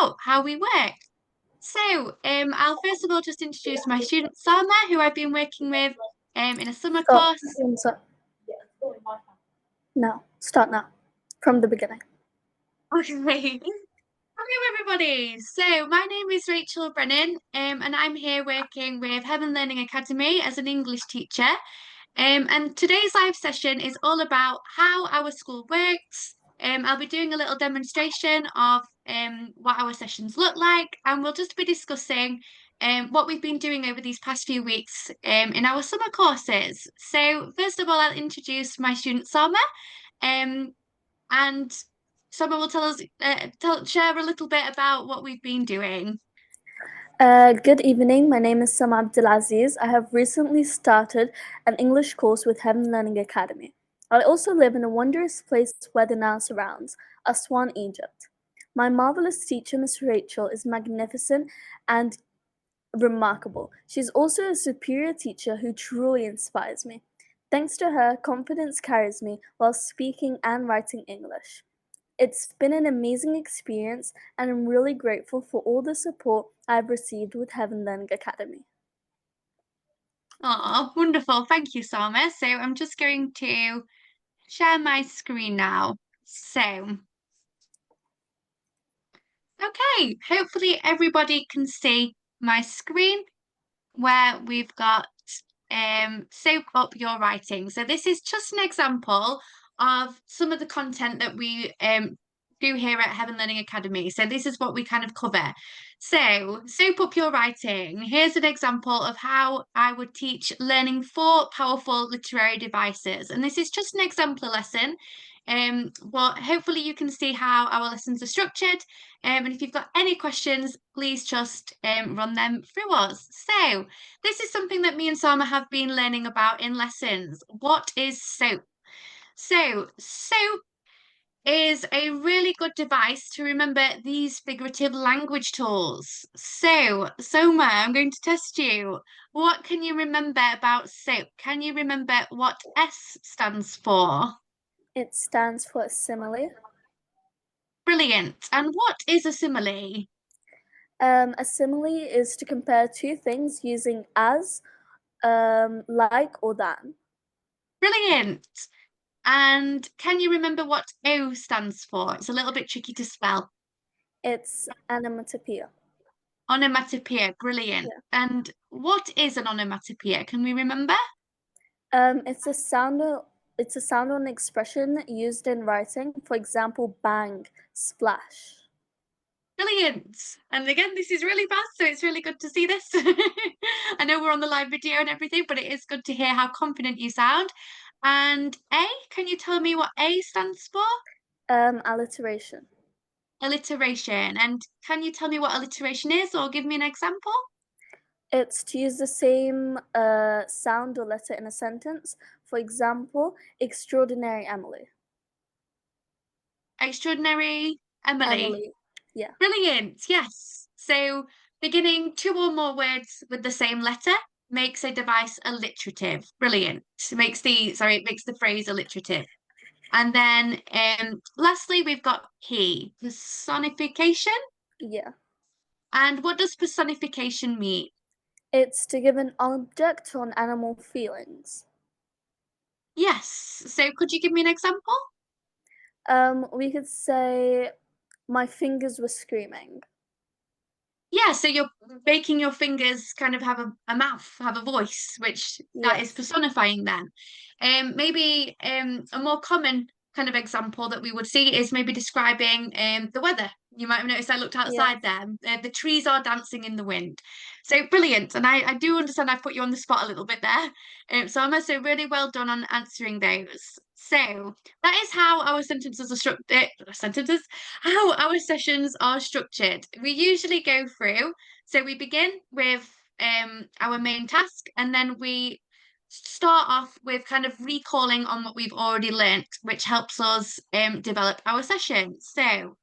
out how we work. So, I'll first of all just introduce my student Sama, who I've been working with in a summer Stop. course. No, start now. From the beginning. Okay. Hello, everybody. So, my name is Rachel Brennan, and I'm here working with Heaven Learning Academy as an English teacher. And today's live session is all about how our school works. I'll be doing a little demonstration of what our sessions look like, and we'll just be discussing what we've been doing over these past few weeks in our summer courses. So, first of all, I'll introduce my student Sama, and Sama will tell us, share a little bit about what we've been doing. Good evening. My name is Sam Abdulaziz. I have recently started an English course with Heaven Learning Academy. I also live in a wondrous place where the Nile surrounds, Aswan, Egypt. My marvelous teacher, Miss Rachel, is magnificent and remarkable. She's also a superior teacher who truly inspires me. Thanks to her, confidence carries me while speaking and writing English. It's been an amazing experience, and I'm really grateful for all the support I've received with Heaven Learning Academy. Oh, wonderful. Thank you, Sama. So I'm just going to share my screen now. So, okay, hopefully everybody can see my screen where we've got soak up your writing. So this is just an example of some of the content that we do here at Heaven Learning Academy. So this is what we kind of cover. So soak up your writing. Here's an example of how I would teach learning 4 powerful literary devices. And this is just an exemplar lesson. But hopefully you can see how our lessons are structured. And if you've got any questions, please just run them through us. So this is something that me and Sama have been learning about in lessons. What is soap? So soap is a really good device to remember these figurative language tools. So, Soma, I'm going to test you. What can you remember about soap? Can you remember what S stands for? It stands for simile. Brilliant. And what is a simile? A simile is to compare two things using as, like, or than. Brilliant. And can you remember what O stands for? It's a little bit tricky to spell. It's onomatopoeia. Onomatopoeia, brilliant. Yeah. And what is an onomatopoeia? Can we remember? It's a sound. It's a sound or an expression used in writing. For example, bang, splash. Brilliant. And again, this is really fast, so it's really good to see this. I know we're on the live video and everything, but it is good to hear how confident you sound. And A, can you tell me what A stands for? Alliteration. Alliteration. And can you tell me what alliteration is or give me an example? It's to use the same sound or letter in a sentence. For example, extraordinary Emily. Extraordinary Emily. Emily. Yeah. Brilliant. Yes. So beginning 2 or more words with the same letter makes a device alliterative. Brilliant. It makes the phrase alliterative. And then lastly, we've got P, personification. Yeah. And what does personification mean? It's to give an object or an animal feelings. Yes. So could you give me an example? We could say, my fingers were screaming. Yeah, so you're making your fingers kind of have a mouth, have a voice, which that is Yes. personifying them. Maybe a more common kind of example that we would see is maybe describing the weather. You might have noticed I looked Yeah. outside there. The trees are dancing in the wind. So brilliant. And I do understand I've put you on the spot a little bit there. So I'm also really well done on answering those. So that is how our sentences are structured. How our sessions are structured. We usually go through, so we begin with our main task, and then we start off with kind of recalling on what we've already learnt, which helps us develop our session. So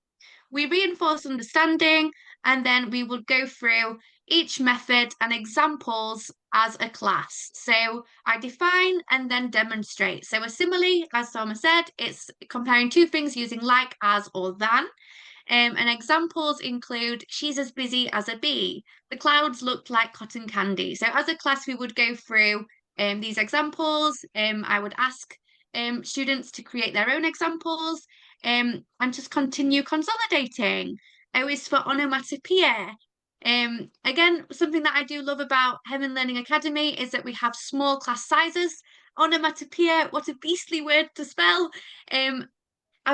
we reinforce understanding, and then we will go through each method and examples as a class. So I define and then demonstrate. So a simile, as Soma said, it's comparing two things using like, as, or than. And examples include, she's as busy as a bee. The clouds looked like cotton candy. So as a class, we would go through these examples. I would ask students to create their own examples and just continue consolidating. O is for onomatopoeia. Again, something that I do love about Heaven Learning Academy is that we have small class sizes. Onomatopoeia, what a beastly word to spell. And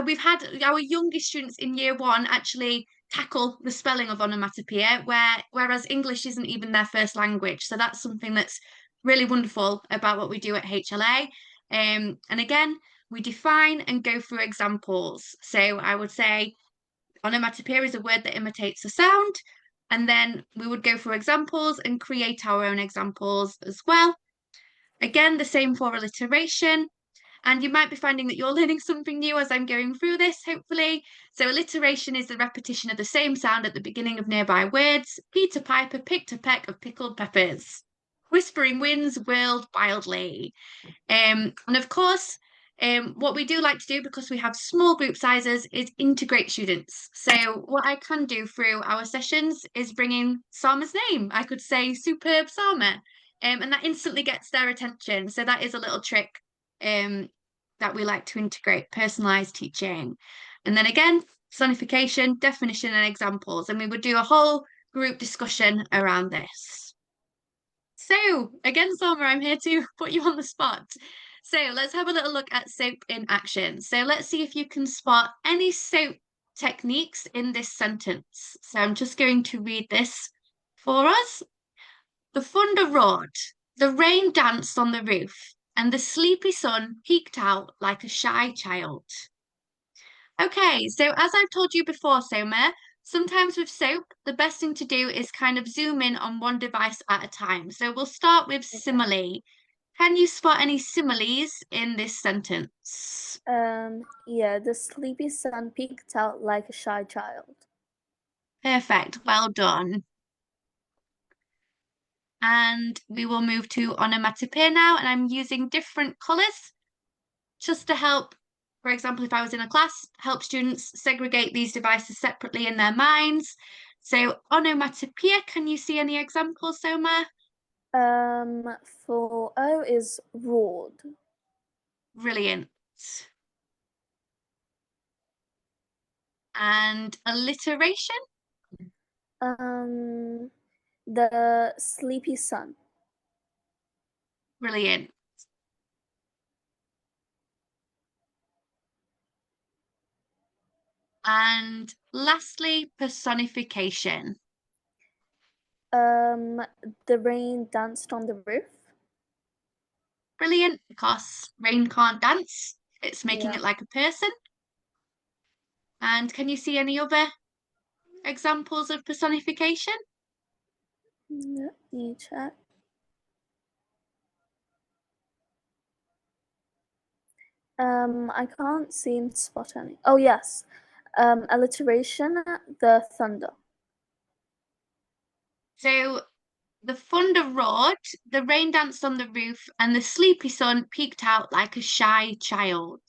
we've had our youngest students in year one actually tackle the spelling of onomatopoeia, whereas English isn't even their first language. So that's something that's really wonderful about what we do at HLA. And again, we define and go through examples. So I would say onomatopoeia is a word that imitates a sound. And then we would go through examples and create our own examples as well. Again, the same for alliteration. And you might be finding that you're learning something new as I'm going through this, hopefully. So alliteration is the repetition of the same sound at the beginning of nearby words. Peter Piper picked a peck of pickled peppers. Whispering winds whirled wildly. And of course, what we do like to do, because we have small group sizes, is integrate students. So what I can do through our sessions is bring in Sarma's name. I could say superb Sarma, and that instantly gets their attention. So that is a little trick that we like to integrate, personalized teaching. And then again, personification, definition, and examples. And we would do a whole group discussion around this. So again, Salma, I'm here to put you on the spot. So let's have a little look at soap in action. So let's see if you can spot any soap techniques in this sentence. So I'm just going to read this for us. The thunder roared, the rain danced on the roof, and the sleepy sun peeked out like a shy child. Okay, so as I've told you before, Soma, sometimes with soap, the best thing to do is kind of zoom in on one device at a time. So we'll start with Okay. simile. Can you spot any similes in this sentence? Yeah, the sleepy sun peeked out like a shy child. Perfect, well done. And we will move to onomatopoeia now, and I'm using different colours just to help, for example, if I was in a class, help students segregate these devices separately in their minds. So onomatopoeia, can you see any examples, Soma? For O is roared. Brilliant. And alliteration? Um, the sleepy sun. Brilliant. And lastly, personification. The rain danced on the roof. Brilliant, because rain can't dance. It's making Yeah. it like a person. And can you see any other examples of personification? Let me check. I can't seem to spot any. Oh yes. Alliteration, the thunder. So the thunder roared, the rain danced on the roof, and the sleepy sun peeked out like a shy child.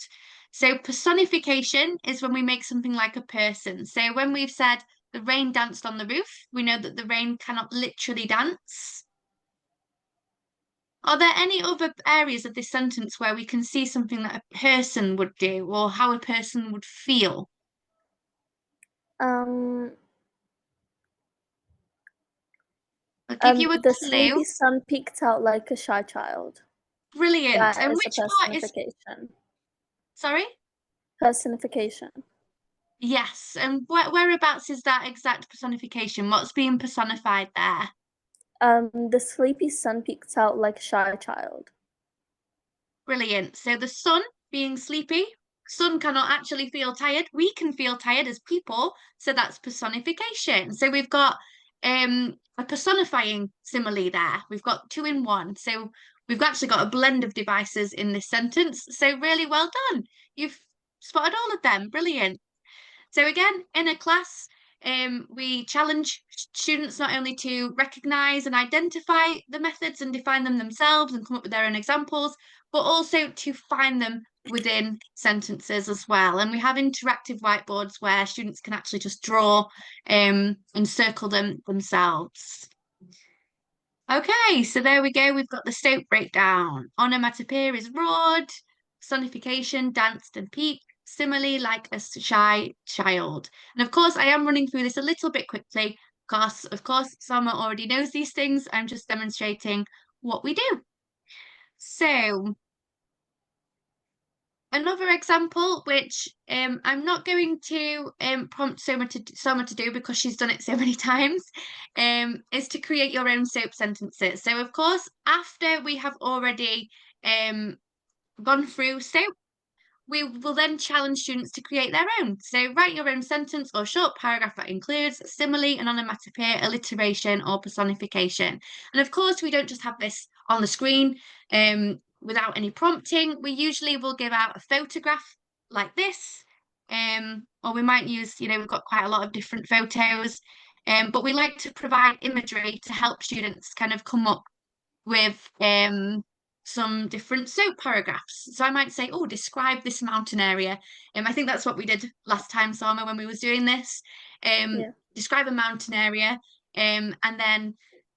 So personification is when we make something like a person. So when we've said the rain danced on the roof, we know that the rain cannot literally dance. Are there any other areas of this sentence where we can see something that a person would do or how a person would feel? Um, I'll give you a the clue. sleepy sun peeked out like a shy child. Brilliant. That And is a which part is, personification. sorry? Personification. Yes. And whereabouts is that exact personification? What's being personified there? The sleepy sun peeked out like a shy child. Brilliant. So the sun being sleepy, sun cannot actually feel tired. We can feel tired as people, so that's personification. So we've got a personifying simile there. We've got two in one. So we've actually got a blend of devices in this sentence. So really well done. You've spotted all of them. Brilliant. So again, in a class, we challenge students not only to recognise and identify the methods and define them themselves and come up with their own examples, but also to find them within sentences as well. And we have interactive whiteboards where students can actually just draw and circle them themselves. Okay, so there we go. We've got the SOAP breakdown. Onomatopoeia is roared, personification, danced and peeped, simile like a shy child. And of course, I am running through this a little bit quickly because, of course, Summer already knows these things. I'm just demonstrating what we do. So, another example, which I'm not going to prompt Soma to do because she's done it so many times, is to create your own SOAP sentences. So, of course, after we have already gone through SOAP, we will then challenge students to create their own. So write your own sentence or short paragraph that includes simile, an onomatopoeia, alliteration, or personification. And of course, we don't just have this on the screen without any prompting. We usually will give out a photograph like this, or we might use, we've got quite a lot of different photos, but we like to provide imagery to help students kind of come up with some different SOAP paragraphs. So I might say, oh, describe this mountain area. I think that's what we did last time, Sama, when we was doing this. Yeah. Describe a mountain area, and then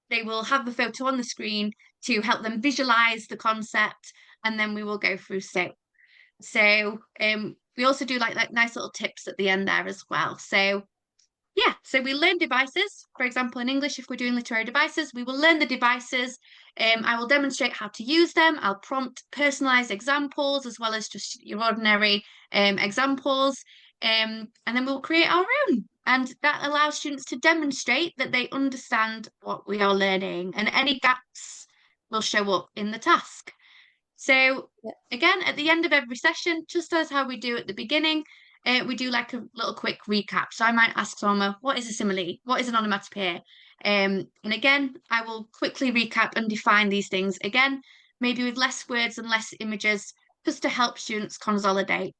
they will have the photo on the screen to help them visualize the concept, and then we will go through SOAP. So we also do like nice little tips at the end there as well. So yeah, so we learn devices. For example, in English, if we're doing literary devices, we will learn the devices. I will demonstrate how to use them. I'll prompt personalized examples as well as just your ordinary examples. And then we'll create our own. And that allows students to demonstrate that they understand what we are learning, and any gaps will show up in the task. So Yeah. again, at the end of every session, just as how we do at the beginning, we do like a little quick recap. So I might ask Soma, what is a simile? What is an onomatopoeia? And again, I will quickly recap and define these things again, maybe with less words and less images, just to help students consolidate.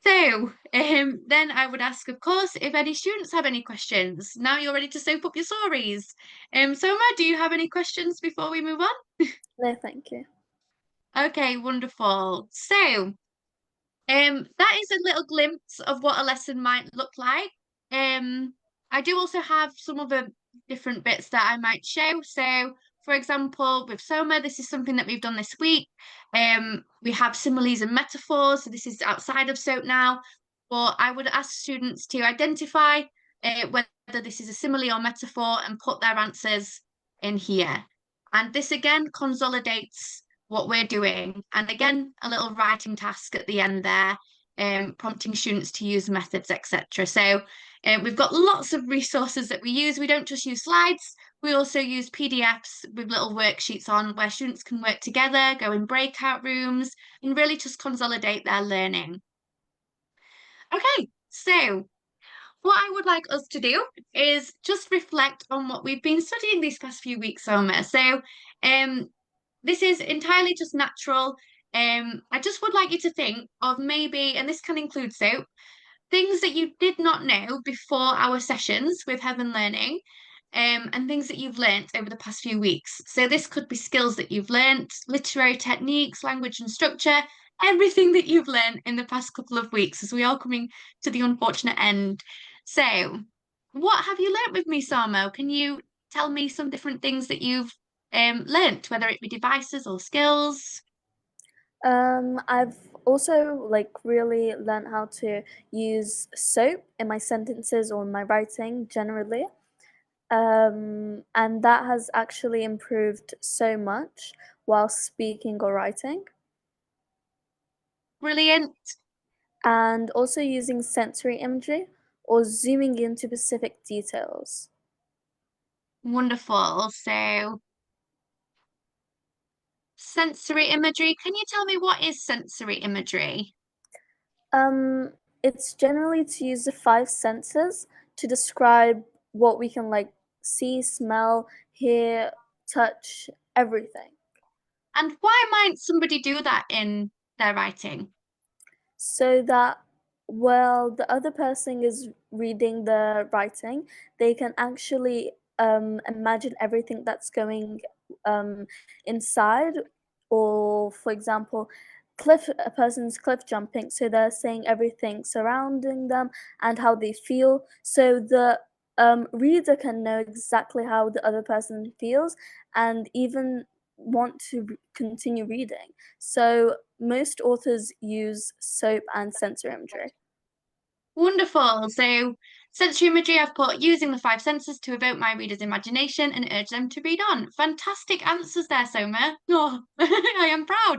So then I would ask, of course, if any students have any questions. Now you're ready to soap up your stories. Soma, do you have any questions before we move on? No, thank you. Okay, wonderful. So, that is a little glimpse of what a lesson might look like. I do also have some other different bits that I might show. So, for example, with Soma, this is something that we've done this week. We have similes and metaphors. So this is outside of SOAP now. But I would ask students to identify whether this is a simile or metaphor and put their answers in here. And this again consolidates what we're doing. And again, a little writing task at the end there, prompting students to use methods, etc. So we've got lots of resources that we use. We don't just use slides, we also use PDFs with little worksheets on where students can work together, go in breakout rooms, and really just consolidate their learning. Okay, so what I would like us to do is just reflect on what we've been studying these past few weeks, Soma. So this is entirely just natural. I just would like you to think of maybe, and this can include SOAP, things that you did not know before our sessions with Heaven Learning, and things that you've learnt over the past few weeks. So this could be skills that you've learnt, literary techniques, language and structure, everything that you've learnt in the past couple of weeks, as we are coming to the unfortunate end. So, what have you learnt with me, Samo? Can you tell me some different things that you've learnt, whether it be devices or skills? I've also really learned how to use SOAP in my sentences or in my writing generally. And that has actually improved so much while speaking or writing. Brilliant. And also using sensory imagery or zooming into specific details. Wonderful. So, sensory imagery. Can you tell me what is sensory imagery? Um, it's generally to use the five senses to describe what we can see, smell, hear, touch, everything. And why might somebody do that in their writing? So that while the other person is reading the writing, they can actually imagine everything that's going inside. Or, for example, a person's cliff jumping, so they're saying everything surrounding them and how they feel, so the reader can know exactly how the other person feels and even want to continue reading. So most authors use soap and sensory imagery. Wonderful. So, sensory imagery, I've put using the five senses to evoke my reader's imagination and urge them to read on. Fantastic answers there, Soma. Oh, I am proud.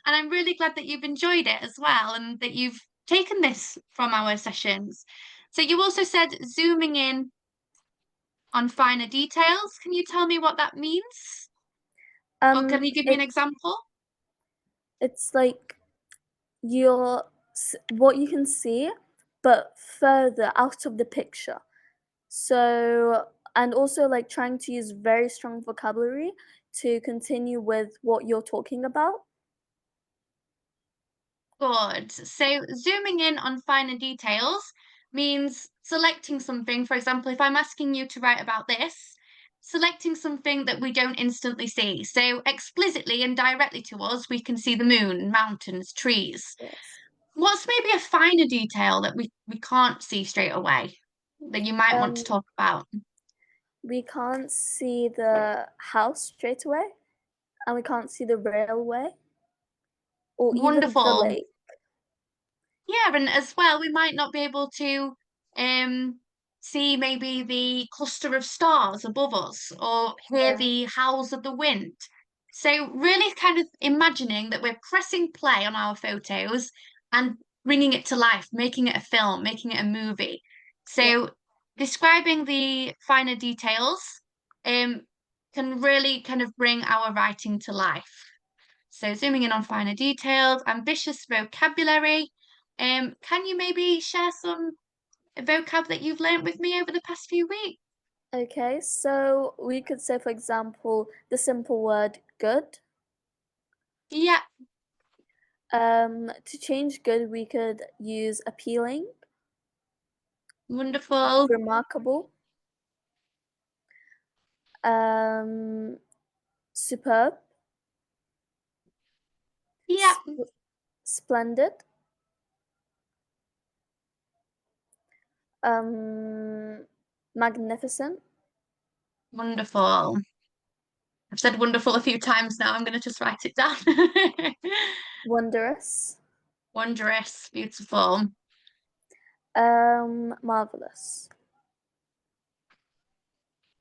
And I'm really glad that you've enjoyed it as well and that you've taken this from our sessions. So, you also said zooming in on finer details. Can you tell me what that means? Or can you give me an It's example? like what you can see, but further out of the picture. So, and also like trying to use very strong vocabulary to continue with what you're talking about. Good. So zooming in on finer details means selecting something. For example, if I'm asking you to write about this, selecting something that we don't instantly see. So explicitly and directly to us, we can see the moon, mountains, trees. Yes. What's maybe a finer detail that we can't see straight away that you might want to Um, talk about? we can't see the house straight away, and we can't see the railway or even the Wonderful. lake. Yeah, and as well, we might not be able to see maybe the cluster of stars above us or hear Yeah. the howls of the wind. So really kind of imagining that we're pressing play on our photos and bringing it to life, making it a film, making it a movie. Yeah. So describing the finer details um can really kind of bring our writing to life. So zooming in on finer details, ambitious vocabulary. Can you maybe share some vocab that you've learnt with me over the past few weeks? Okay, so we could say, for example, the simple word good. Yeah, To change good, we could use appealing, wonderful. remarkable, um, superb, Yeah, sp- splendid, magnificent, wonderful. I've said wonderful a few times now. I'm going to just write it down. wondrous, Wondrous, beautiful. marvelous.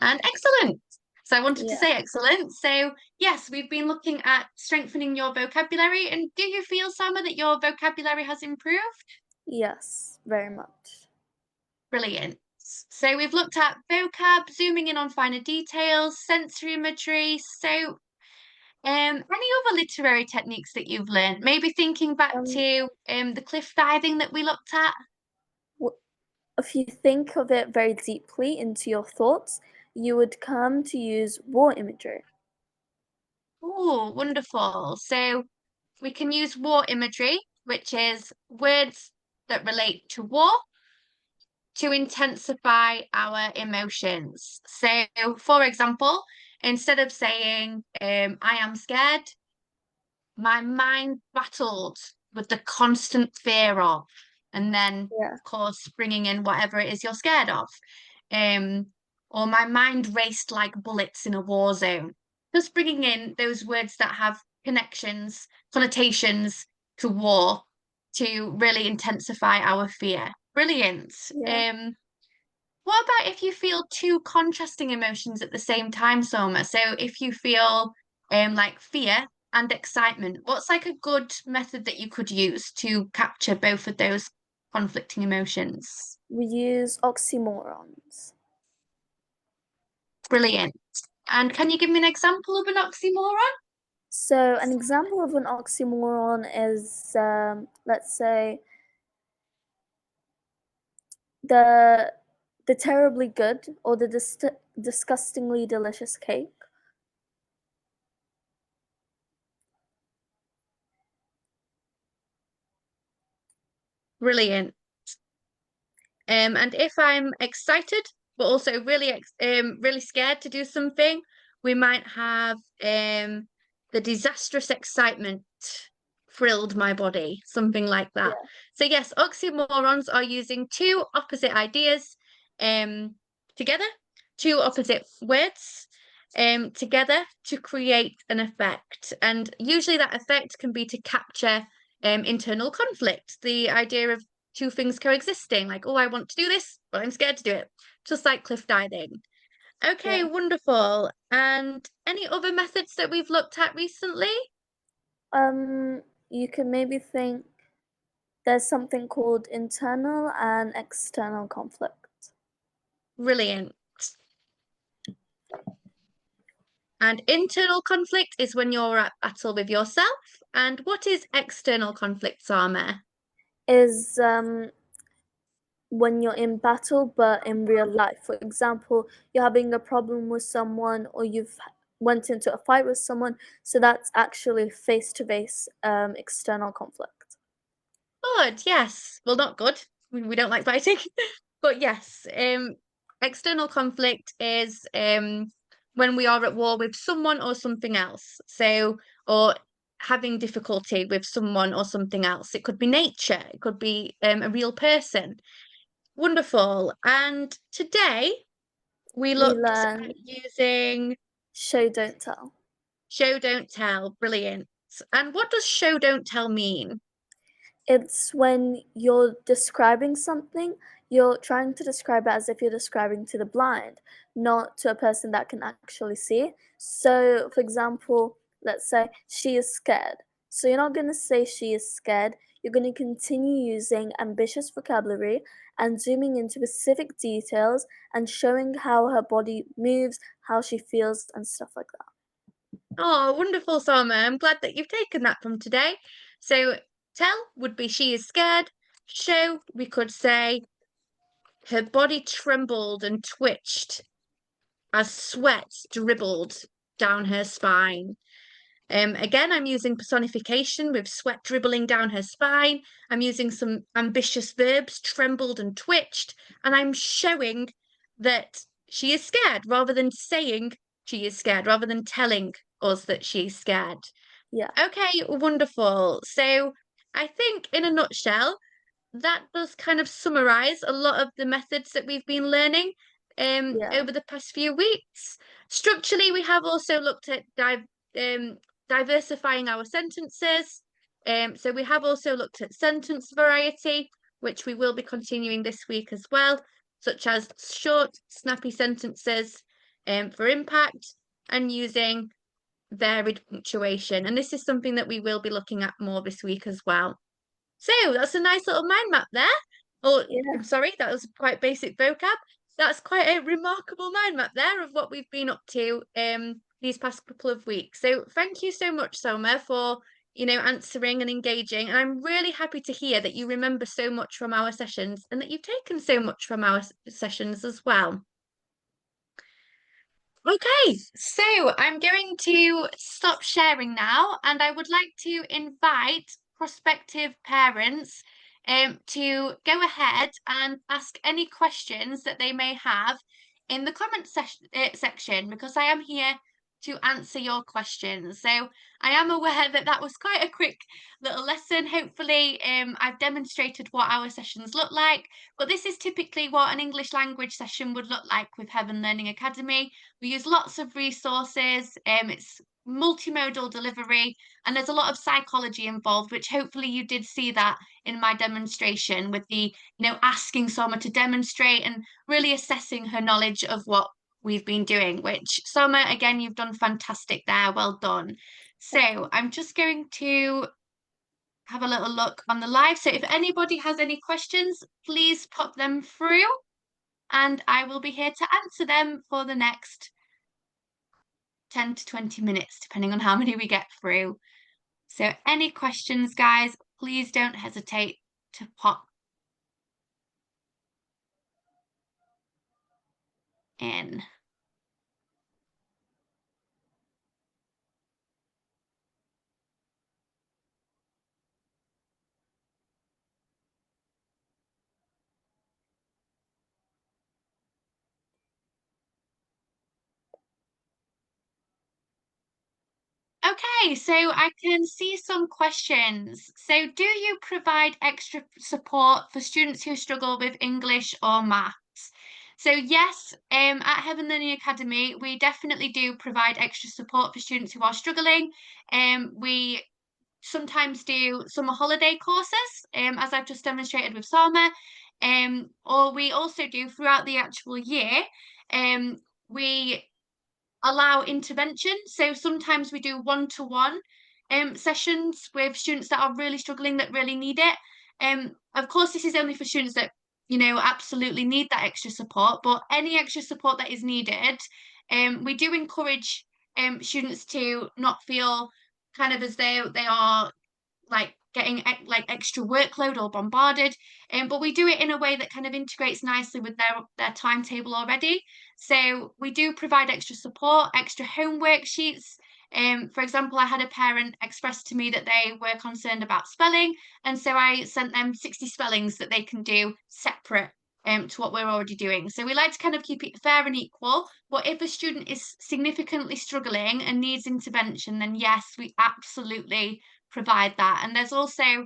And excellent. So I wanted to Yeah. say excellent. So yes, we've been looking at strengthening your vocabulary. And do you feel, Sama, that your vocabulary has improved? Yes, very much. Brilliant. So we've looked at vocab, zooming in on finer details, sensory imagery. So any other literary techniques that you've learned? Maybe thinking back Um, to the cliff diving that we looked at. w- if you think of it very deeply into your thoughts, you would come to use war imagery. Oh, wonderful. So we can use war imagery, which is words that relate to war to intensify our emotions. So, for example, instead of saying, I am scared, my mind battled with the constant fear of, and then, Yeah. of course, bringing in whatever it is you're scared of. Um, or my mind raced like bullets in a war zone. Just bringing in those words that have connections, connotations to war to really intensify our fear. Brilliant. Yeah. Um, what about if you feel two contrasting emotions at the same time, Soma? So if you feel like fear and excitement, what's like a good method that you could use to capture both of those conflicting emotions? We use oxymorons. Brilliant. And can you give me an example of an oxymoron? So, an example of an oxymoron is, let's say, the the terribly good or the disgustingly delicious cake. Brilliant. And if I'm excited, but also really scared to do something, we might have the disastrous excitement thrilled my body, something like that. Yeah. So yes, oxymorons are using two opposite ideas together, two opposite words together to create an effect. And usually that effect can be to capture internal conflict, the idea of two things coexisting, like, oh, I want to do this, but I'm scared to do it, just like cliff diving. Okay, Yeah. wonderful. And any other methods that we've looked at recently? You can maybe think there's something called internal and external conflict. Brilliant. And internal conflict is when you're at battle with yourself. And what is external conflict, Sama? Is when you're in battle but in real life. For example, you're having a problem with someone or you've went into a fight with someone, so that's actually face to face external conflict. Good, yes. Well, not good. We don't like fighting. But yes, external conflict is when we are at war with someone or something else. So, or having difficulty with someone or something else. It could be nature, it could be a real person. Wonderful. And today we We looked at learn using show don't tell. show, don't tell. Brilliant. And what does show, don't tell mean? It's when you're describing something, you're trying to describe it as if you're describing to the blind, not to a person that can actually see. So, for example, let's say she is scared. So, you're not going to say she is scared. You're going to continue using ambitious vocabulary and zooming into specific details and showing how her body moves, how she feels, and stuff like that. Oh, wonderful, Sama. I'm glad that you've taken that from today. So, tell would be she is scared. Show, we could say her body trembled and twitched as sweat dribbled down her spine. Again, I'm using personification with sweat dribbling down her spine. I'm using some ambitious verbs, trembled and twitched, and I'm showing that she is scared rather than saying she is scared, rather than telling us that she's scared. Yeah, Okay, wonderful. So I think in a nutshell, that does kind of summarize a lot of the methods that we've been learning yeah, over the past few weeks. Structurally, we have also looked at diversifying our sentences. So we have also looked at sentence variety, which we will be continuing this week as well, such as short, snappy sentences for impact and using varied punctuation. And this is something that we will be looking at more this week as well. So that's a nice little mind map there. Oh, I'm yeah, sorry, that was quite basic vocab. That's quite a remarkable mind map there of what we've been up to these past couple of weeks. So thank you so much, Soma, for answering and engaging. And I'm really happy to hear that you remember so much from our sessions and that you've taken so much from our sessions as well. Okay, so I'm going to stop sharing now, and I would like to invite prospective parents to go ahead and ask any questions that they may have in the comment section, because I am here to answer your questions. So I am aware that that was quite a quick little lesson. Hopefully, I've demonstrated what our sessions look like, but this is typically what an English language session would look like with Heaven Learning Academy. We use lots of resources, it's multimodal delivery, and there's a lot of psychology involved, which hopefully you did see that in my demonstration with the, asking Soma to demonstrate and really assessing her knowledge of what we've been doing, which Soma, again, you've done fantastic there. Well done. So I'm just going to have a little look on the live. So if anybody has any questions, please pop them through and I will be here to answer them for the next 10 to 20 minutes, depending on how many we get through. So any questions, guys, please don't hesitate to pop in. Okay, so I can see some questions. So, do you provide extra support for students who struggle with English or maths? So, yes, at Heaven Learning Academy, we definitely do provide extra support for students who are struggling. We sometimes do summer holiday courses, as I've just demonstrated with Sama, or we also do throughout the actual year. We allow intervention. So sometimes we do one-to-one sessions with students that are really struggling, that really need it. Of course, this is only for students that, absolutely need that extra support, but any extra support that is needed, we do encourage students to not feel kind of as though they are like getting like extra workload or bombarded, but we do it in a way that kind of integrates nicely with their timetable already. So we do provide extra support, extra homework sheets. For example, I had a parent express to me that they were concerned about spelling, and so I sent them 60 spellings that they can do separate to what we're already doing. So we like to kind of keep it fair and equal. But if a student is significantly struggling and needs intervention, then yes, we absolutely provide that. And there's also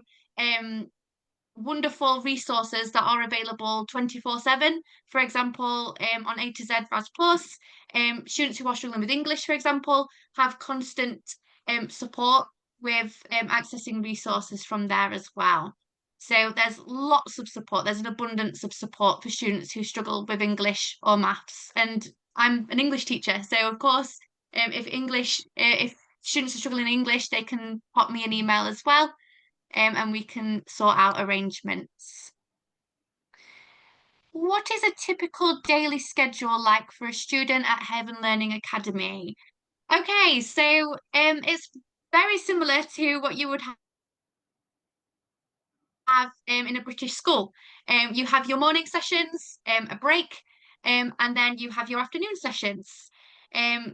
wonderful resources that are available 24/7. For example, on A to Z Raz-Plus, students who are struggling with English, for example, have constant support with accessing resources from there as well. So there's lots of support. There's an abundance of support for students who struggle with English or maths. And I'm an English teacher, so of course, if students are struggling in English, they can pop me an email as well, and we can sort out arrangements. What is a typical daily schedule like for a student at Heaven Learning Academy? Okay, so it's very similar to what you would have in a British school. You have your morning sessions, a break, and then you have your afternoon sessions.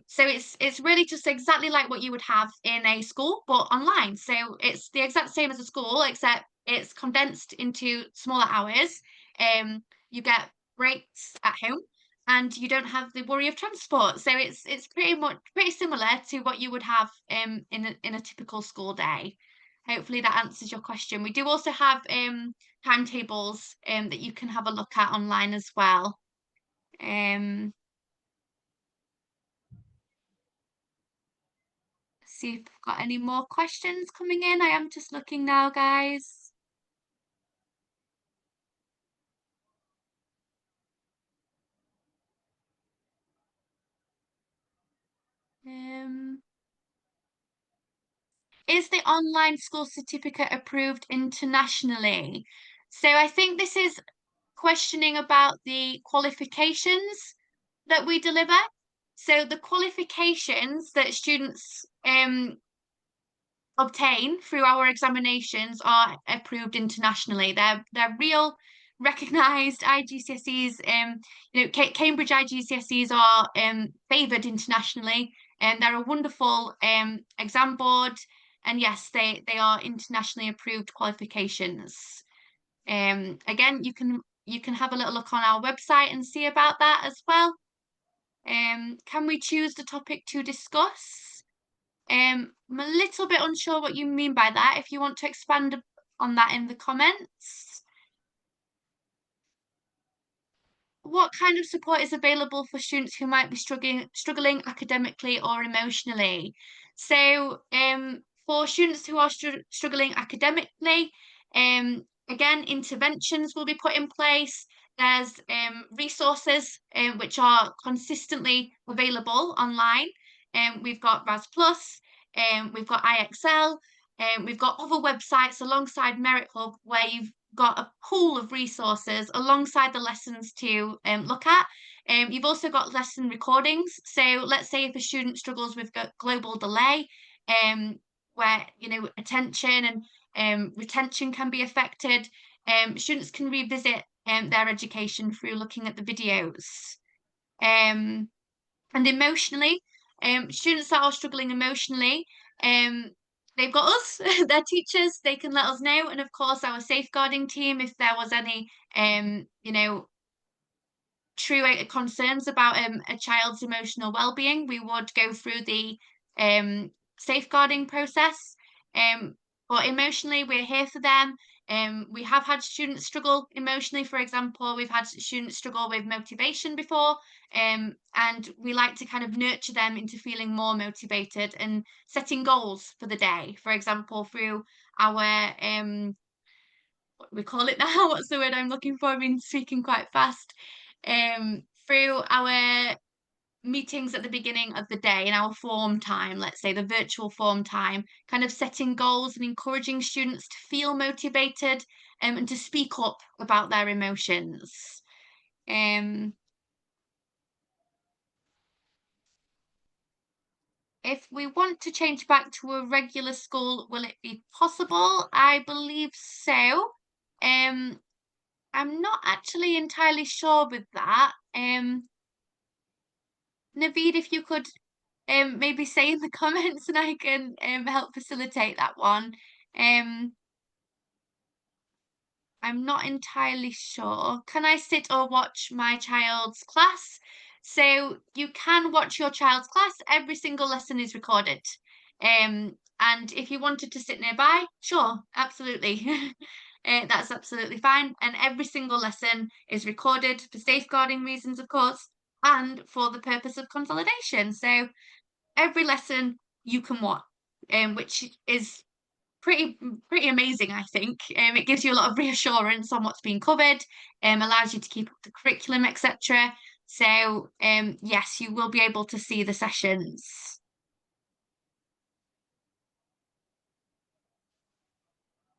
So it's really just exactly like what you would have in a school, but online. So it's the exact same as a school, except it's condensed into smaller hours. You get breaks at home, and you don't have the worry of transport. So it's pretty similar to what you would have in a typical school day. Hopefully that answers your question. We do also have timetables that you can have a look at online as well. Um, see if I've got any more questions coming in. I am just looking now, guys. Um, is the online school certificate approved internationally? So I think this is questioning about the qualifications that we deliver. So the qualifications that students obtain through our examinations are approved internationally. They're real recognized IGCSEs. Cambridge IGCSEs are favoured internationally, and they're a wonderful exam board. And yes, they are internationally approved qualifications. Again, you can have a little look on our website and see about that as well. Can we choose the topic to discuss? I'm a little bit unsure what you mean by that. If you want to expand on that in the comments. What kind of support is available for students who might be struggling academically or emotionally? So, for students who are struggling academically, again, interventions will be put in place. There's resources which are consistently available online. We've got Raz-Plus, we've got IXL, we've got other websites alongside Merit Hub where you've got a pool of resources alongside the lessons to look at. You've also got lesson recordings. So let's say if a student struggles with global delay, where attention and retention can be affected, students can revisit their education through looking at the videos. And emotionally, students that are struggling emotionally, um, they've got us, their teachers, they can let us know. And of course, our safeguarding team, if there was any, true concerns about a child's emotional well-being, we would go through the safeguarding process. But emotionally, we're here for them. We have had students struggle emotionally. For example, we've had students struggle with motivation before, and we like to kind of nurture them into feeling more motivated and setting goals for the day. For example, through our what do we call it now? What's the word I'm looking for? I've been speaking quite fast. Through our meetings at the beginning of the day in our form time, let's say the virtual form time, kind of setting goals and encouraging students to feel motivated, and to speak up about their emotions. Um, if we want to change back to a regular school, will it be possible? I believe so. Um, I'm not actually entirely sure with that. Naveed, if you could maybe say in the comments and I can help facilitate that one. Um, I'm not entirely sure. Can I sit or watch my child's class? So you can watch your child's class. Every single lesson is recorded. And if you wanted to sit nearby, sure, absolutely. That's absolutely fine. And every single lesson is recorded for safeguarding reasons, of course, and for the purpose of consolidation. So every lesson you can watch, which is pretty amazing, I think. It gives you a lot of reassurance on what's being covered, allows you to keep up the curriculum, etc. So yes, you will be able to see the sessions.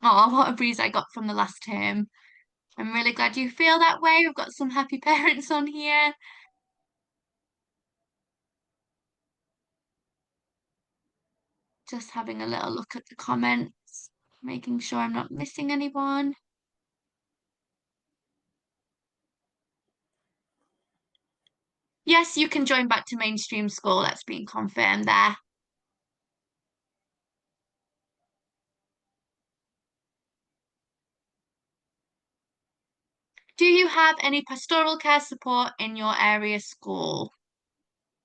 Oh, what a breeze I got from the last term. I'm really glad you feel that way. We've got some happy parents on here. Just having a little look at the comments, making sure I'm not missing anyone. Yes, you can join back to mainstream school. That's been confirmed there. Do you have any pastoral care support in your area school?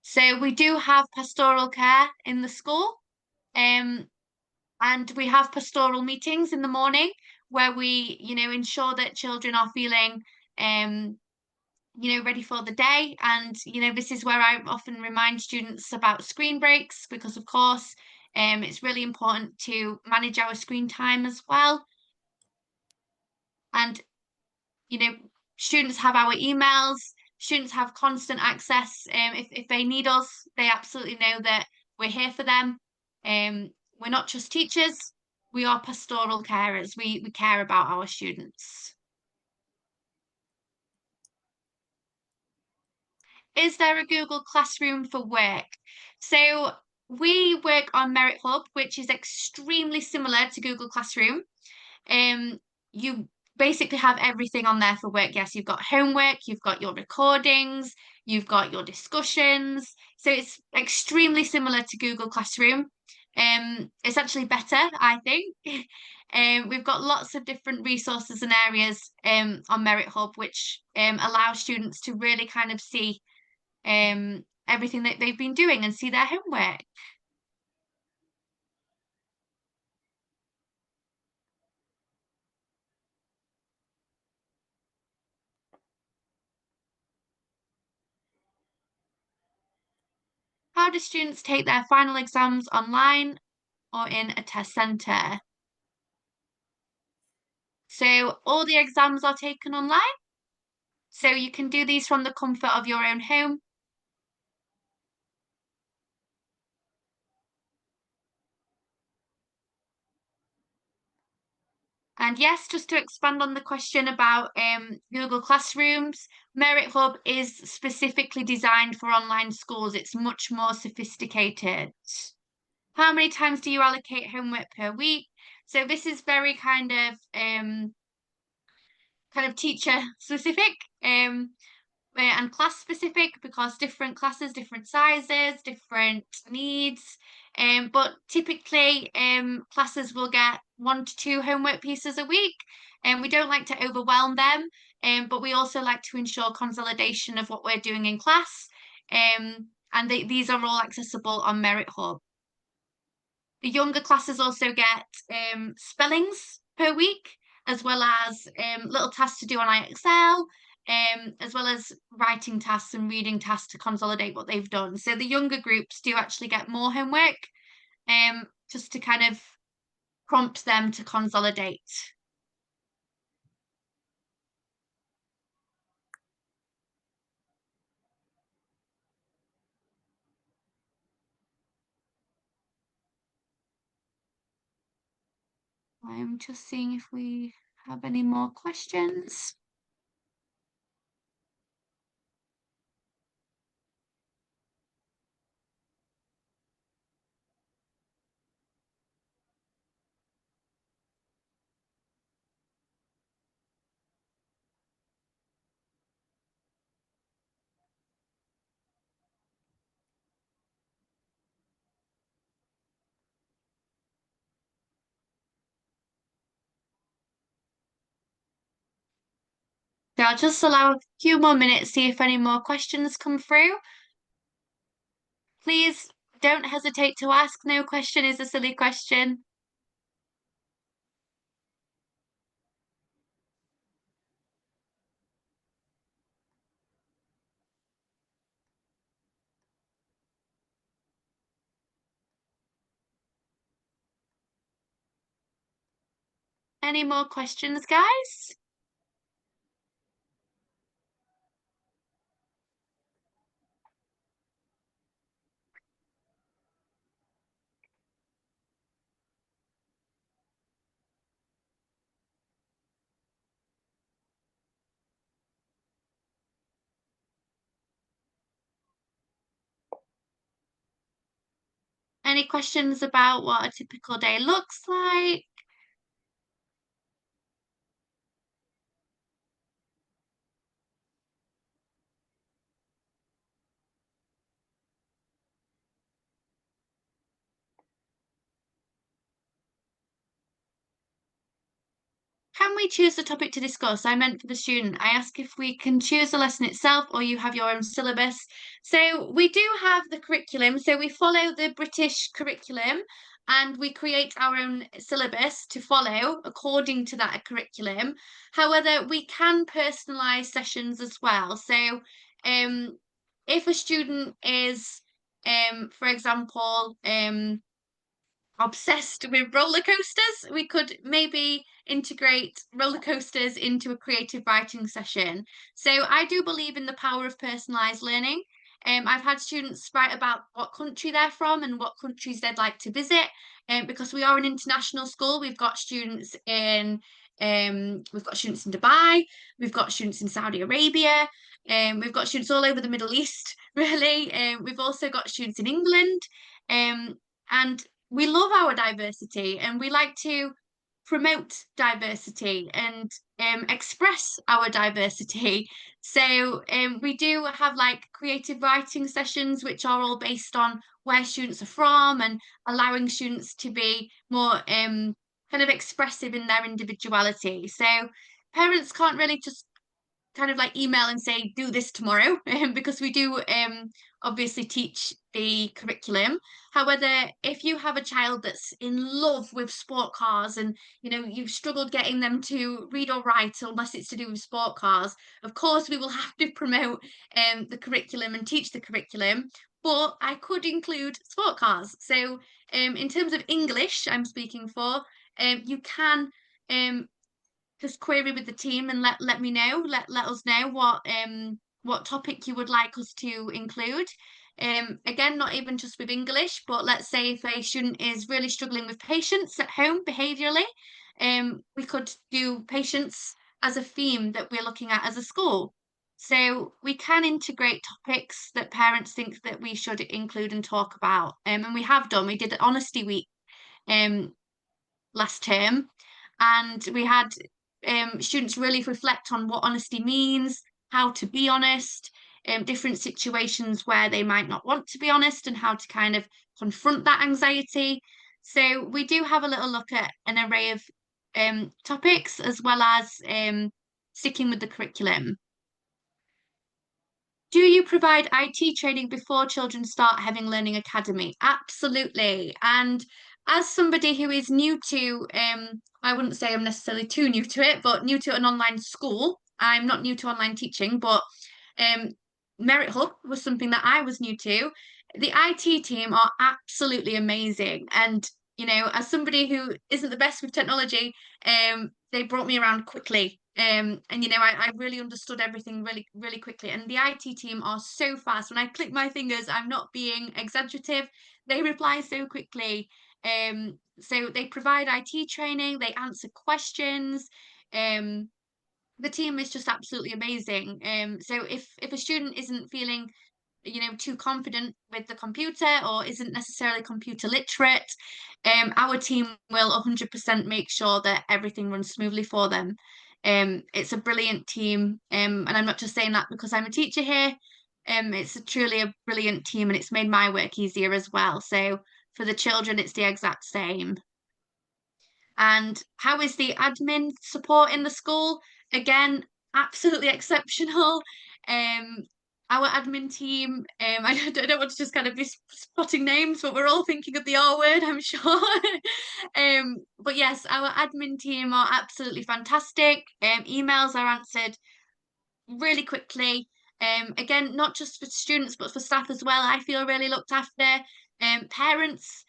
So we do have pastoral care in the school, and we have pastoral meetings in the morning where we, ensure that children are feeling, um, ready for the day. And, this is where I often remind students about screen breaks because, of course, it's really important to manage our screen time as well. And you know, students have our emails, students have constant access. If they need us, they absolutely know that we're here for them. We're not just teachers, we are pastoral carers. We care about our students. Is there a Google Classroom for work? So we work on Merit Hub, which is extremely similar to Google Classroom. You basically have everything on there for work. Yes, you've got homework, you've got your recordings, you've got your discussions. So it's extremely similar to Google Classroom. It's actually better, I think. We've got lots of different resources and areas on Merit Hub, which allow students to really kind of see everything that they've been doing and see their homework. How do students take their final exams online or in a test centre? So all the exams are taken online. So you can do these from the comfort of your own home. And yes, just to expand on the question about Google Classrooms, Merit Hub is specifically designed for online schools. It's much more sophisticated. How many times do you allocate homework per week? So this is very kind of teacher specific. And class specific because different classes, different sizes, different needs. But typically, classes will get 1 to 2 homework pieces a week, and we don't like to overwhelm them. But we also like to ensure consolidation of what we're doing in class. And these are all accessible on Merit Hub. The younger classes also get spellings per week, as well as little tasks to do on IXL, as well as writing tasks and reading tasks to consolidate what they've done. So the younger groups do actually get more homework, just to kind of prompt them to consolidate. I'm just seeing if we have any more questions. So I'll just allow a few more minutes, see if any more questions come through. Please don't hesitate to ask. No question is a silly question. Any more questions, guys? Any questions about what a typical day looks like? Can we choose the topic to discuss? I meant for the student. I ask if we can choose the lesson itself or you have your own syllabus. So we do have the curriculum. So we follow the British curriculum and we create our own syllabus to follow according to that curriculum. However, we can personalize sessions as well. So if a student is, for example, obsessed with roller coasters, we could maybe integrate roller coasters into a creative writing session. So I do believe in the power of personalized learning. I've had students write about what country they're from and what countries they'd like to visit. Because we are an international school, we've got students in Dubai, we've got students in Saudi Arabia, we've got students all over the Middle East, really. We've also got students in England. And we love our diversity and we like to promote diversity and express our diversity. So we do have like creative writing sessions, which are all based on where students are from and allowing students to be more kind of expressive in their individuality. So parents can't really just kind of like email and say do this tomorrow because we do obviously teach the curriculum. However, if you have a child that's in love with sport cars and you've struggled getting them to read or write unless it's to do with sport cars, of course we will have to promote the curriculum and teach the curriculum, but I could include sport cars. So in terms of English, I'm speaking for, you can just query with the team and let me know, let us know what topic you would like us to include. Again, not even just with English, but let's say if a student is really struggling with patience at home behaviourally, we could do patience as a theme that we're looking at as a school. So we can integrate topics that parents think that we should include and talk about. And we have done. We did Honesty Week um, last term, and we had students really reflect on what honesty means, how to be honest, different situations where they might not want to be honest, and how to kind of confront that anxiety. So we do have a little look at an array of topics as well as sticking with the curriculum. Do you provide IT training before children start having learning academy? Absolutely. And as somebody who is new to, I wouldn't say I'm necessarily too new to it, but new to an online school. I'm not new to online teaching, but um, Merit Hub was something that I was new to. The IT team are absolutely amazing. And, as somebody who isn't the best with technology, they brought me around quickly. And I really understood everything really, really quickly. And the IT team are so fast. When I click my fingers, I'm not being exaggerative. They reply so quickly. So they provide IT training, they answer questions. Um, the team is just absolutely amazing. So if a student isn't feeling, too confident with the computer or isn't necessarily computer literate, our team will 100% make sure that everything runs smoothly for them. It's a brilliant team, and I'm not just saying that because I'm a teacher here. Truly a brilliant team, and it's made my work easier as well. So for the children, it's the exact same. And how is the admin support in the school? Again, absolutely exceptional. Um, our admin team, I don't want to just kind of be spotting names, but we're all thinking of the R word, I'm sure. But yes, our admin team are absolutely fantastic. Emails are answered really quickly. Again, not just for students, but for staff as well. I feel really looked after. Parents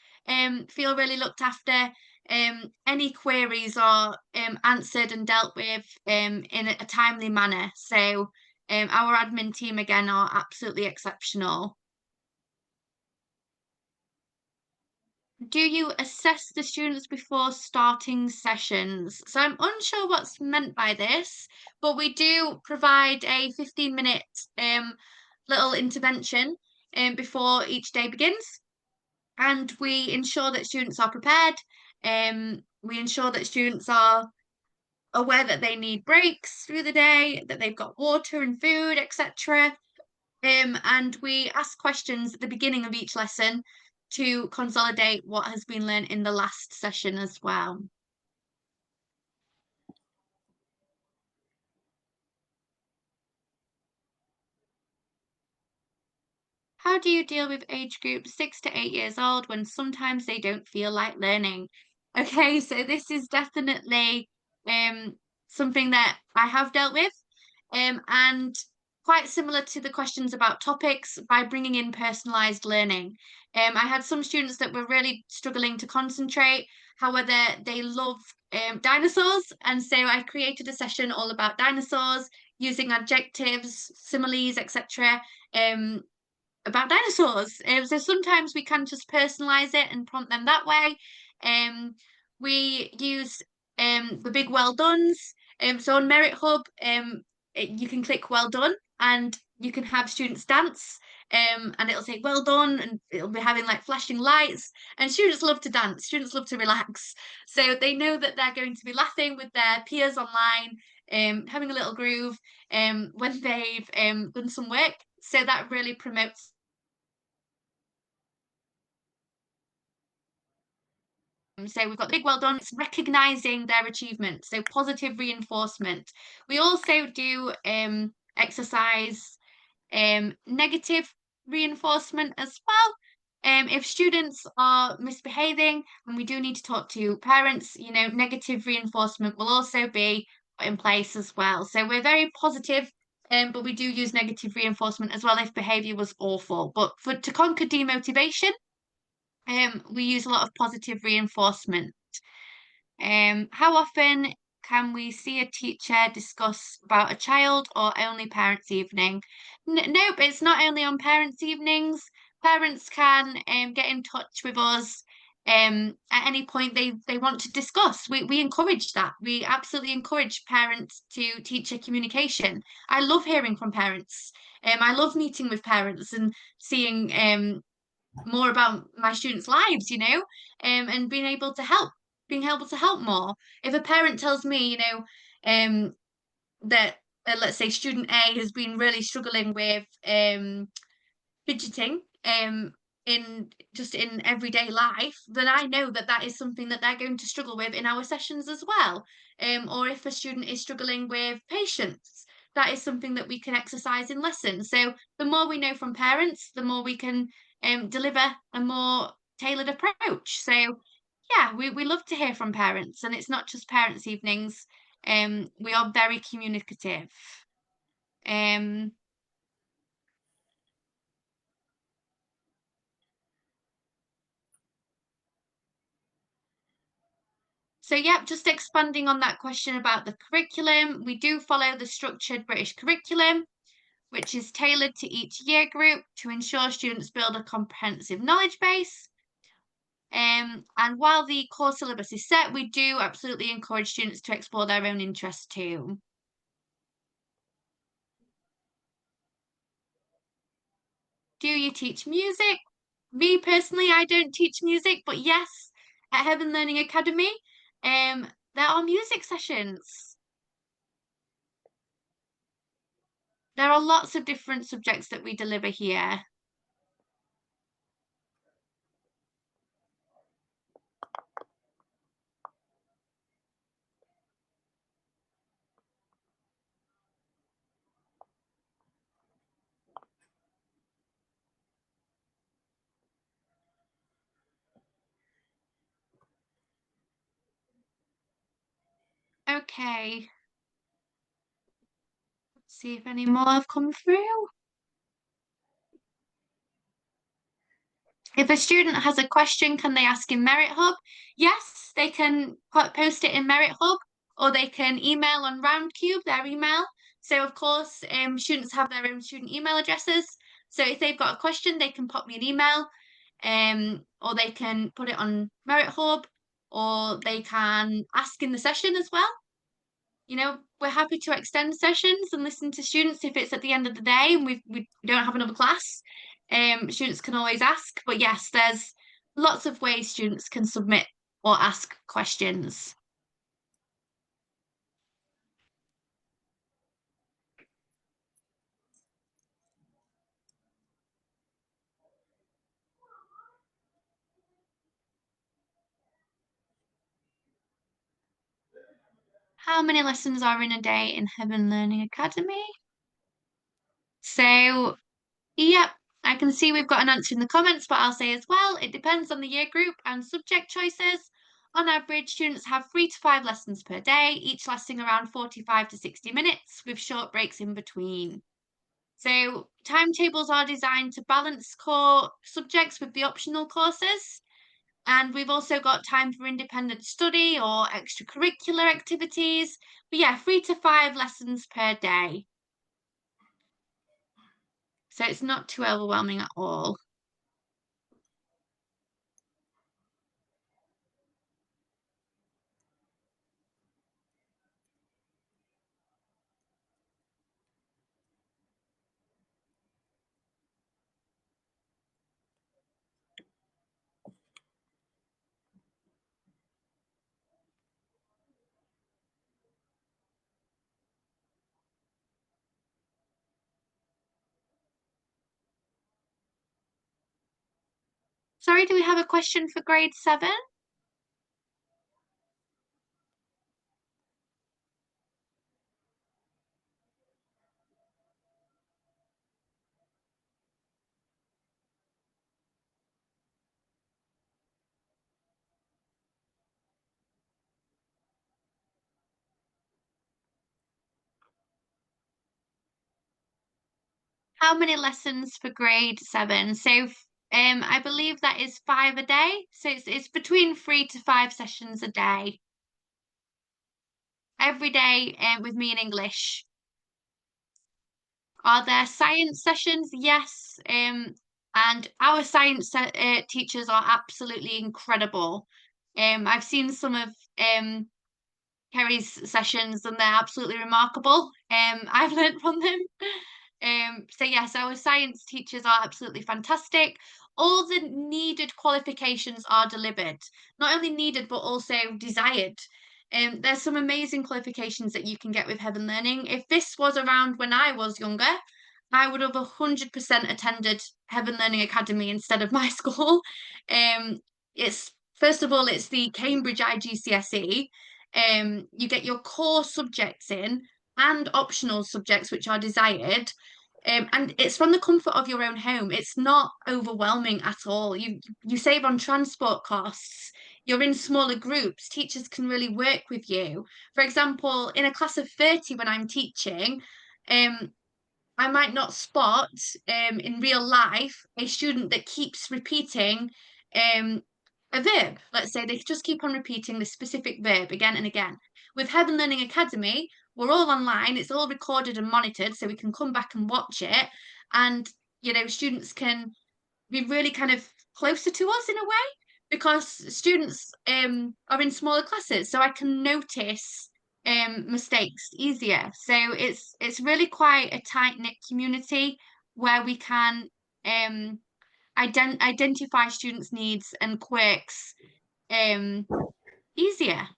feel really looked after. Any queries are answered and dealt with in a timely manner. So our admin team again are absolutely exceptional. Do you assess the students before starting sessions? So I'm unsure what's meant by this, but we do provide a 15-minute little intervention before each day begins, and we ensure that students are prepared. We ensure that students are aware that they need breaks through the day, that they've got water and food, etc. And we ask questions at the beginning of each lesson to consolidate what has been learned in the last session as well. How do you deal with age groups 6 to 8 years old when sometimes they don't feel like learning? Okay, so this is definitely um, something that I have dealt with, and quite similar to the questions about topics by bringing in personalized learning. I had some students that were really struggling to concentrate. However, they love dinosaurs, and so I created a session all about dinosaurs using adjectives, similes, etc. Um, about dinosaurs. So sometimes we can just personalize it and prompt them that way. We use the big well dones. So on Merit Hub, you can click well done and you can have students dance. And it'll say well done, and it'll be having like flashing lights. And students love to dance, students love to relax. So they know that they're going to be laughing with their peers online, having a little groove when they've done some work. So that really promotes. So we've got the big well done, it's recognizing their achievements, so positive reinforcement. We also do exercise negative reinforcement as well. If students are misbehaving and we do need to talk to parents, negative reinforcement will also be put in place as well. So we're very positive, but we do use negative reinforcement as well if behavior was awful. But to conquer demotivation, we use a lot of positive reinforcement. How often can we see a teacher discuss about a child or only parents' evening? Nope, it's not only on parents' evenings. Parents can get in touch with us at any point they want to discuss. We encourage that. We absolutely encourage parents to teacher communication. I love hearing from parents. I love meeting with parents and seeing more about my students' lives, and being able to help more. If a parent tells me, that let's say student A has been really struggling with fidgeting in everyday life, then I know that that is something that they're going to struggle with in our sessions as well. Or if a student is struggling with patience, that is something that we can exercise in lessons. So the more we know from parents, the more we can deliver a more tailored approach. So Yeah, we love to hear from parents, and it's not just parents' evenings. We are very communicative. Um, so yeah, just expanding on that question about the curriculum, we do follow the structured British curriculum, which is tailored to each year group to ensure students build a comprehensive knowledge base. And while the core syllabus is set, we do absolutely encourage students to explore their own interests too. Do you teach music? Me personally, I don't teach music, but yes, at Heaven Learning Academy, there are music sessions. There are lots of different subjects that we deliver here. Okay, let's see if any more have come through. If a student has a question, can they ask in Merit Hub? Yes, they can post it in Merit Hub, or they can email on Roundcube, their email. So of course, students have their own student email addresses. So if they've got a question, they can pop me an email, or they can put it on Merit Hub, or they can ask in the session as well. We're happy to extend sessions and listen to students if it's at the end of the day and we don't have another class. Students can always ask, but yes, there's lots of ways students can submit or ask questions. How many lessons are in a day in Heaven Learning Academy? So, yep, I can see we've got an answer in the comments, but I'll say as well, it depends on the year group and subject choices. On average, students have 3 to 5 lessons per day, each lasting around 45 to 60 minutes, with short breaks in between. So timetables are designed to balance core subjects with the optional courses. And we've also got time for independent study or extracurricular activities. But yeah, 3 to 5 lessons per day. So it's not too overwhelming at all. Sorry, do we have a question for grade 7? How many lessons for grade 7? So I believe that is 5 a day. So it's between 3 to 5 sessions a day. Every day with me in English. Are there science sessions? Yes. And our science teachers are absolutely incredible. I've seen some of Kerry's sessions and they're absolutely remarkable. I've learned from them. So yes, our science teachers are absolutely fantastic. All the needed qualifications are delivered. Not only needed, but also desired. There's some amazing qualifications that you can get with Heaven Learning. If this was around when I was younger, I would have 100% attended Heaven Learning Academy instead of my school. It's first of all, it's the Cambridge IGCSE. You get your core subjects in and optional subjects which are desired. And it's from the comfort of your own home. It's not overwhelming at all. You save on transport costs. you're in smaller groups, teachers can really work with you. For example, in a class of 30 when I'm teaching, I might not spot in real life a student that keeps repeating a verb. Let's say they just keep on repeating this specific verb again and again. With Heaven Learning Academy, we're all online, it's all recorded and monitored, so we can come back and watch it. And, students can be really kind of closer to us in a way because students are in smaller classes, so I can notice mistakes easier. So it's really quite a tight-knit community where we can um identify students' needs and quirks um easier.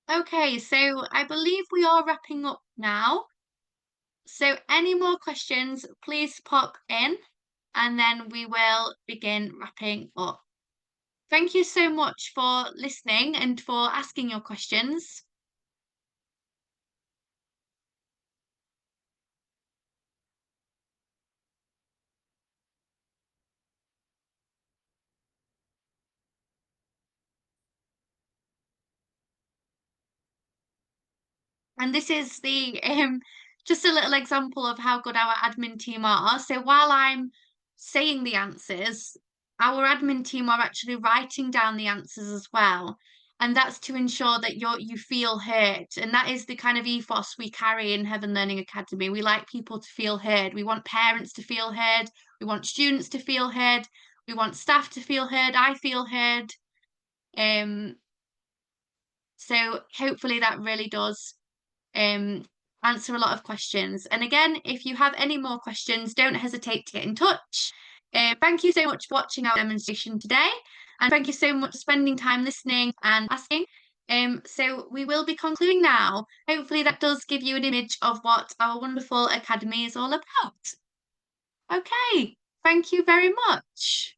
Okay, so I believe we are wrapping up now. So any more questions, please pop in and then we will begin wrapping up. Thank you so much for listening and for asking your questions. And this is the just a little example of how good our admin team are. So while I'm saying the answers, our admin team are actually writing down the answers as well. And that's to ensure that you feel heard. And that is the kind of ethos we carry in Heaven Learning Academy. We like people to feel heard. We want parents to feel heard. We want students to feel heard. We want staff to feel heard. I feel heard. Um, so hopefully that really does um, answer a lot of questions. And again, if you have any more questions, don't hesitate to get in touch. Thank you so much for watching our demonstration today. And thank you so much for spending time listening and asking. So we will be concluding now. Hopefully that does give you an image of what our wonderful academy is all about. Okay, thank you very much.